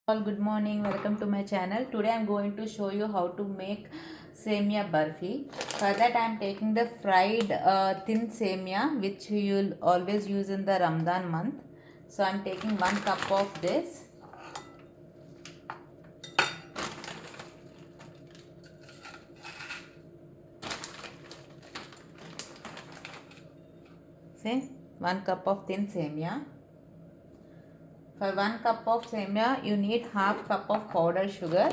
All good morning, welcome to my channel. Today I am going to show you how to make Semiya Burfi. For that I am taking the fried thin Semiya which you will always use in the Ramadan month. So I am taking 1 cup of this. See, 1 cup of thin Semiya. For 1 cup of Semiya you need half cup of powdered sugar.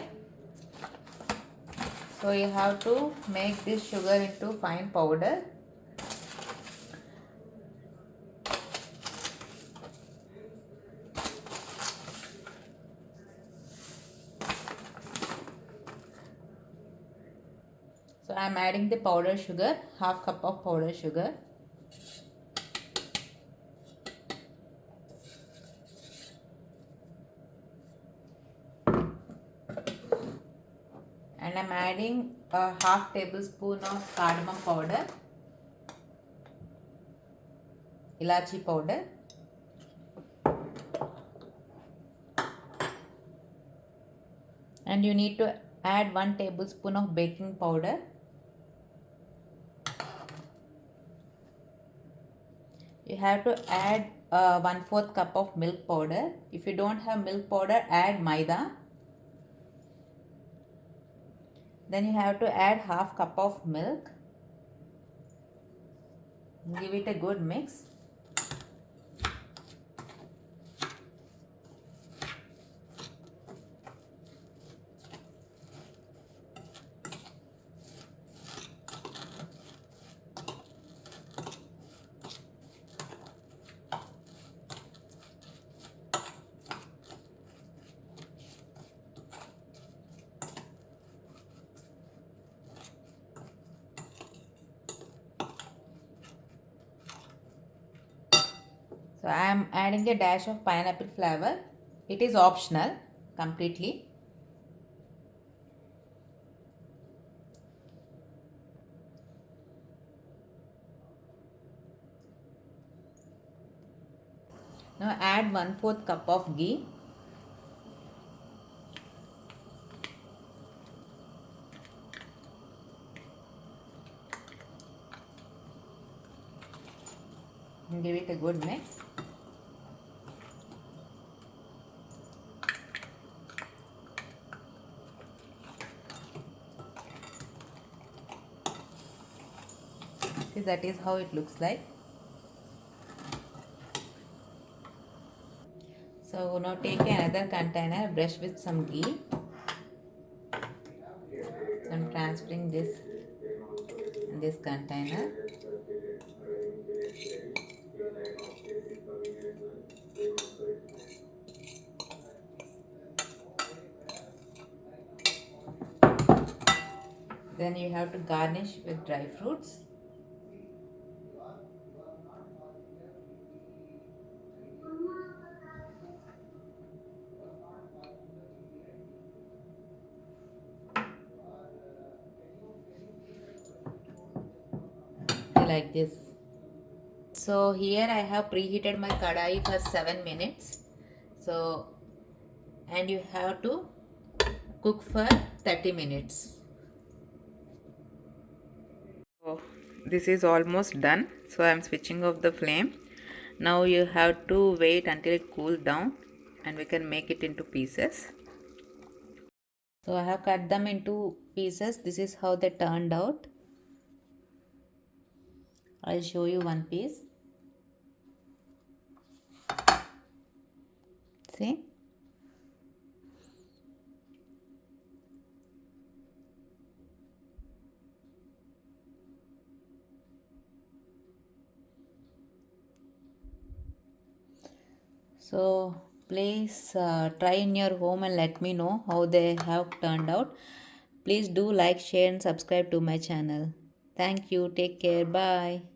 So you have to make this sugar into fine powder. So I am adding the powdered sugar, half cup of powdered sugar. And I am adding a half tablespoon of cardamom powder, ilachi powder, and you need to add 1 tablespoon of baking powder. You have to add 1/4 cup of milk powder. If you don't have milk powder, add maida. Then you have to add half cup of milk. Give it a good mix. So I am adding a dash of pineapple flavor. It is optional completely. Now add 1/4 cup of ghee. And give it a good mix. See, that is how it looks like. So now take another container, brush with some ghee. So I'm transferring this in this container. Then you have to garnish with dry fruits. Like this. So here I have preheated my kadai for 7 minutes. So, and you have to cook for 30 minutes. So this is almost done. So I am switching off the flame. Now you have to wait until it cools down and we can make it into pieces. So I have cut them into pieces. This is how they turned out. I'll show you one piece. See? So please try in your home and let me know how they have turned out. Please do like, share and subscribe to my channel. Thank you. Take care. Bye.